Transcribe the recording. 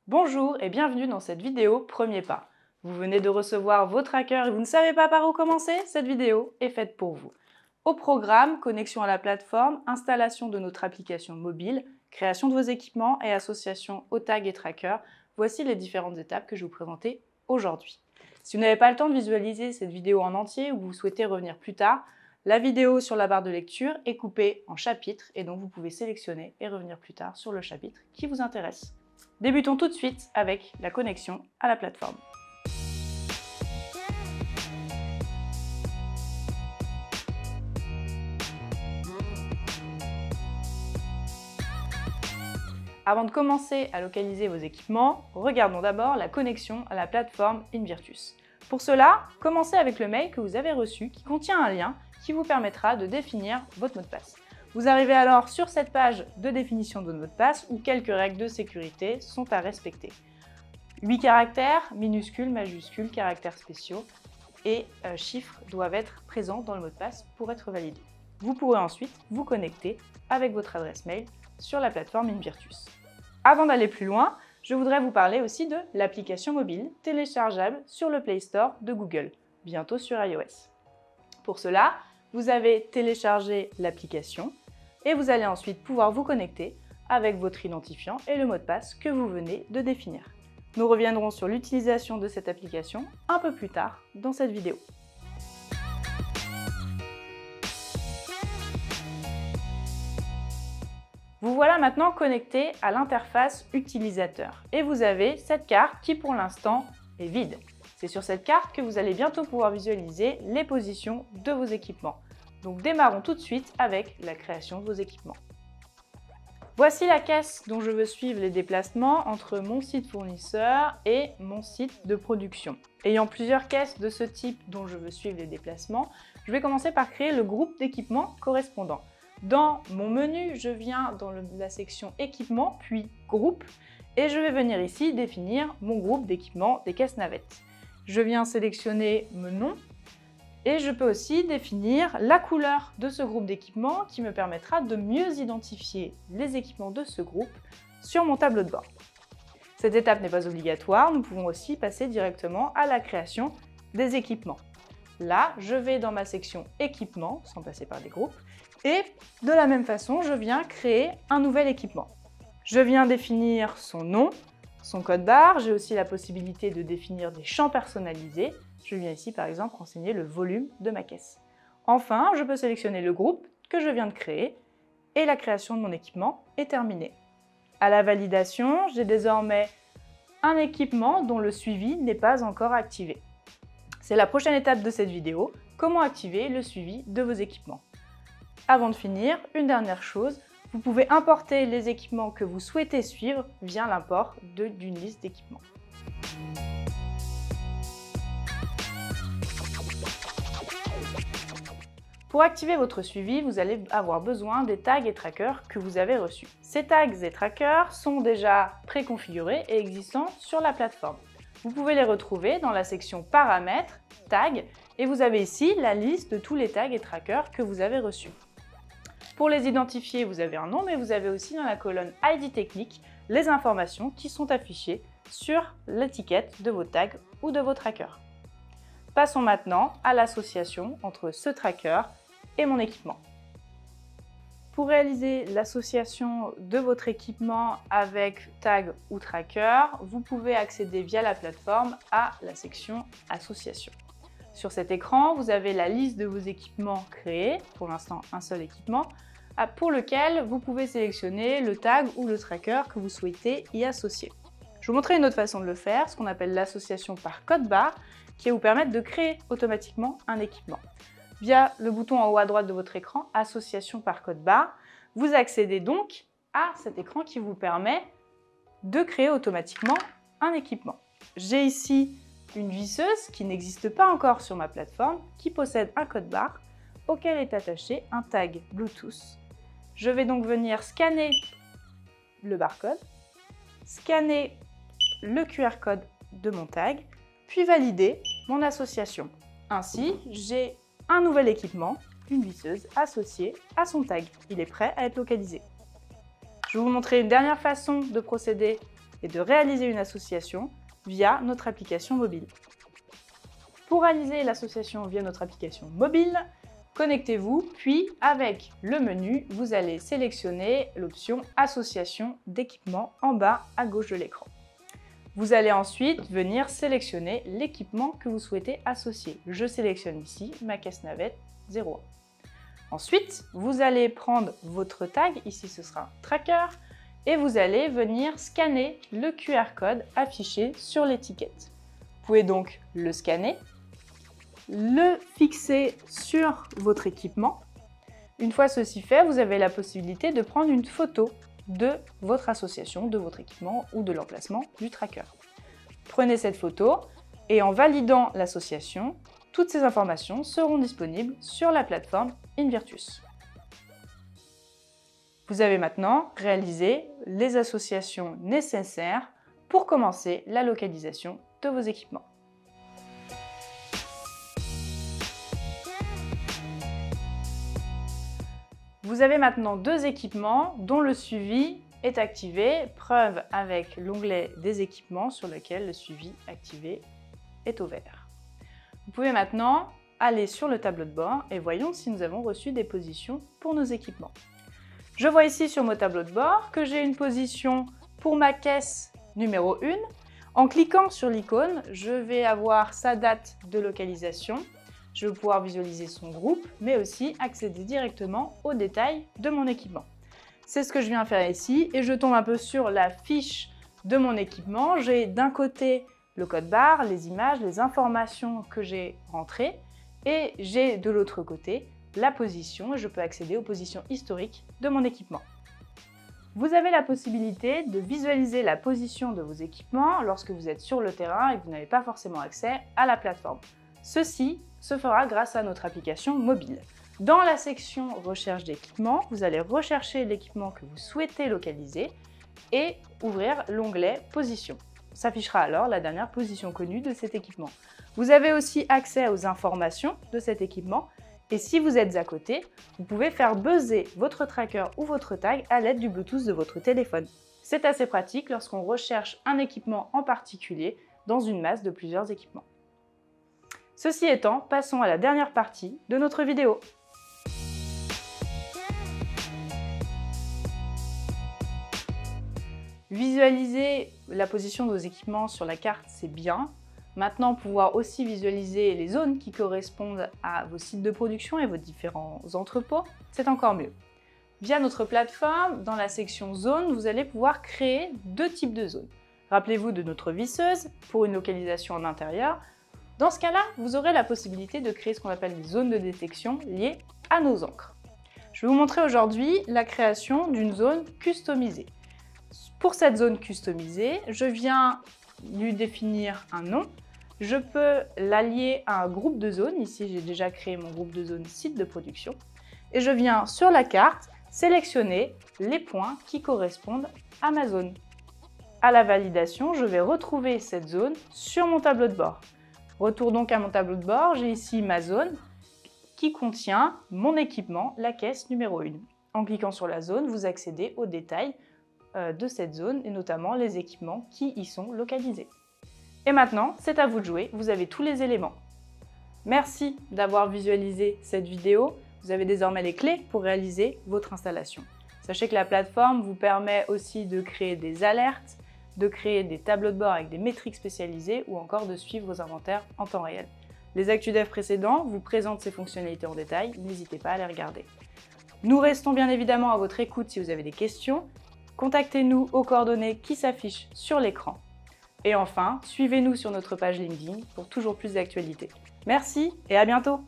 Bonjour et bienvenue dans cette vidéo Premier pas. Vous venez de recevoir vos trackers et vous ne savez pas par où commencer? Cette vidéo est faite pour vous. Au programme, connexion à la plateforme, installation de notre application mobile, création de vos équipements et association aux tags et trackers, voici les différentes étapes que je vais vous présenter aujourd'hui. Si vous n'avez pas le temps de visualiser cette vidéo en entier ou vous souhaitez revenir plus tard, la vidéo sur la barre de lecture est coupée en chapitres et donc vous pouvez sélectionner et revenir plus tard sur le chapitre qui vous intéresse. Débutons tout de suite avec la connexion à la plateforme. Avant de commencer à localiser vos équipements, regardons d'abord la connexion à la plateforme InVirtus. Pour cela, commencez avec le mail que vous avez reçu qui contient un lien qui vous permettra de définir votre mot de passe. Vous arrivez alors sur cette page de définition de votre mot de passe où quelques règles de sécurité sont à respecter. 8 caractères, minuscules, majuscules, caractères spéciaux et chiffres doivent être présents dans le mot de passe pour être validés. Vous pourrez ensuite vous connecter avec votre adresse mail sur la plateforme InVirtus. Avant d'aller plus loin, je voudrais vous parler aussi de l'application mobile téléchargeable sur le Play Store de Google, bientôt sur iOS. Pour cela, vous avez téléchargé l'application et vous allez ensuite pouvoir vous connecter avec votre identifiant et le mot de passe que vous venez de définir. Nous reviendrons sur l'utilisation de cette application un peu plus tard dans cette vidéo. Vous voilà maintenant connecté à l'interface utilisateur et vous avez cette carte qui pour l'instant est vide. C'est sur cette carte que vous allez bientôt pouvoir visualiser les positions de vos équipements. Donc démarrons tout de suite avec la création de vos équipements. Voici la caisse dont je veux suivre les déplacements entre mon site fournisseur et mon site de production. Ayant plusieurs caisses de ce type dont je veux suivre les déplacements, je vais commencer par créer le groupe d'équipements correspondant. Dans mon menu, je viens dans la section équipements, puis groupe, et je vais venir ici définir mon groupe d'équipements des caisses navettes. Je viens sélectionner mon nom et je peux aussi définir la couleur de ce groupe d'équipements qui me permettra de mieux identifier les équipements de ce groupe sur mon tableau de bord. Cette étape n'est pas obligatoire, nous pouvons aussi passer directement à la création des équipements. Là, je vais dans ma section équipements, sans passer par des groupes, et de la même façon, je viens créer un nouvel équipement. Je viens définir son nom, son code barre, j'ai aussi la possibilité de définir des champs personnalisés. Je viens ici par exemple renseigner le volume de ma caisse. Enfin, je peux sélectionner le groupe que je viens de créer et la création de mon équipement est terminée. À la validation, j'ai désormais un équipement dont le suivi n'est pas encore activé. C'est la prochaine étape de cette vidéo, comment activer le suivi de vos équipements. Avant de finir, une dernière chose, vous pouvez importer les équipements que vous souhaitez suivre via l'import d'une liste d'équipements. Pour activer votre suivi, vous allez avoir besoin des tags et trackers que vous avez reçus. Ces tags et trackers sont déjà préconfigurés et existants sur la plateforme. Vous pouvez les retrouver dans la section Paramètres, Tags, et vous avez ici la liste de tous les tags et trackers que vous avez reçus. Pour les identifier, vous avez un nom, mais vous avez aussi dans la colonne ID technique les informations qui sont affichées sur l'étiquette de vos tags ou de vos trackers. Passons maintenant à l'association entre ce tracker et mon équipement. Pour réaliser l'association de votre équipement avec tag ou tracker, vous pouvez accéder via la plateforme à la section Association. Sur cet écran, vous avez la liste de vos équipements créés, pour l'instant un seul équipement, pour lequel vous pouvez sélectionner le tag ou le tracker que vous souhaitez y associer. Je vais vous montrer une autre façon de le faire, ce qu'on appelle l'association par code barre, qui va vous permettre de créer automatiquement un équipement. Via le bouton en haut à droite de votre écran, Association par code barre, vous accédez donc à cet écran qui vous permet de créer automatiquement un équipement. J'ai ici une visseuse qui n'existe pas encore sur ma plateforme, qui possède un code barre auquel est attaché un tag Bluetooth. Je vais donc venir scanner le barcode, scanner le QR code de mon tag, puis valider mon association. Ainsi, j'ai un nouvel équipement, une visseuse associée à son tag. Il est prêt à être localisé. Je vais vous montrer une dernière façon de procéder et de réaliser une association via notre application mobile. Pour réaliser l'association via notre application mobile, connectez-vous, puis avec le menu, vous allez sélectionner l'option Association d'équipements en bas à gauche de l'écran. Vous allez ensuite venir sélectionner l'équipement que vous souhaitez associer. Je sélectionne ici ma caisse navette 01. Ensuite, vous allez prendre votre tag, ici ce sera tracker, et vous allez venir scanner le QR code affiché sur l'étiquette. Vous pouvez donc le scanner, le fixer sur votre équipement. Une fois ceci fait, vous avez la possibilité de prendre une photo de votre association, de votre équipement ou de l'emplacement du tracker. Prenez cette photo et en validant l'association, toutes ces informations seront disponibles sur la plateforme Invirtus. Vous avez maintenant réalisé les associations nécessaires pour commencer la localisation de vos équipements. Vous avez maintenant deux équipements dont le suivi est activé, preuve avec l'onglet des équipements sur lequel le suivi activé est au vert. Vous pouvez maintenant aller sur le tableau de bord et voyons si nous avons reçu des positions pour nos équipements. Je vois ici sur mon tableau de bord que j'ai une position pour ma caisse numéro 1. En cliquant sur l'icône, je vais avoir sa date de localisation. Je vais pouvoir visualiser son groupe, mais aussi accéder directement aux détails de mon équipement. C'est ce que je viens faire ici et je tombe un peu sur la fiche de mon équipement. J'ai d'un côté le code barre, les images, les informations que j'ai rentrées et j'ai de l'autre côté la position et je peux accéder aux positions historiques de mon équipement. Vous avez la possibilité de visualiser la position de vos équipements lorsque vous êtes sur le terrain et que vous n'avez pas forcément accès à la plateforme. Ceci se fera grâce à notre application mobile. Dans la section recherche d'équipement, vous allez rechercher l'équipement que vous souhaitez localiser et ouvrir l'onglet position. S'affichera alors la dernière position connue de cet équipement. Vous avez aussi accès aux informations de cet équipement et si vous êtes à côté, vous pouvez faire buzzer votre tracker ou votre tag à l'aide du Bluetooth de votre téléphone. C'est assez pratique lorsqu'on recherche un équipement en particulier dans une masse de plusieurs équipements. Ceci étant, passons à la dernière partie de notre vidéo. Visualiser la position de vos équipements sur la carte, c'est bien. Maintenant, pouvoir aussi visualiser les zones qui correspondent à vos sites de production et vos différents entrepôts, c'est encore mieux. Via notre plateforme, dans la section zone, vous allez pouvoir créer deux types de zones. Rappelez-vous de notre visseuse pour une localisation en intérieur. Dans ce cas-là, vous aurez la possibilité de créer ce qu'on appelle des zones de détection liées à nos encres. Je vais vous montrer aujourd'hui la création d'une zone customisée. Pour cette zone customisée, je viens lui définir un nom. Je peux l'allier à un groupe de zones. Ici, j'ai déjà créé mon groupe de zones site de production. Et je viens sur la carte sélectionner les points qui correspondent à ma zone. À la validation, je vais retrouver cette zone sur mon tableau de bord. Retour donc à mon tableau de bord, j'ai ici ma zone qui contient mon équipement, la caisse numéro 1. En cliquant sur la zone, vous accédez aux détails de cette zone et notamment les équipements qui y sont localisés. Et maintenant, c'est à vous de jouer, vous avez tous les éléments. Merci d'avoir visualisé cette vidéo, vous avez désormais les clés pour réaliser votre installation. Sachez que la plateforme vous permet aussi de créer des alertes, de créer des tableaux de bord avec des métriques spécialisées ou encore de suivre vos inventaires en temps réel. Les ActuDev précédents vous présentent ces fonctionnalités en détail, n'hésitez pas à les regarder. Nous restons bien évidemment à votre écoute si vous avez des questions. Contactez-nous aux coordonnées qui s'affichent sur l'écran. Et enfin, suivez-nous sur notre page LinkedIn pour toujours plus d'actualités. Merci et à bientôt!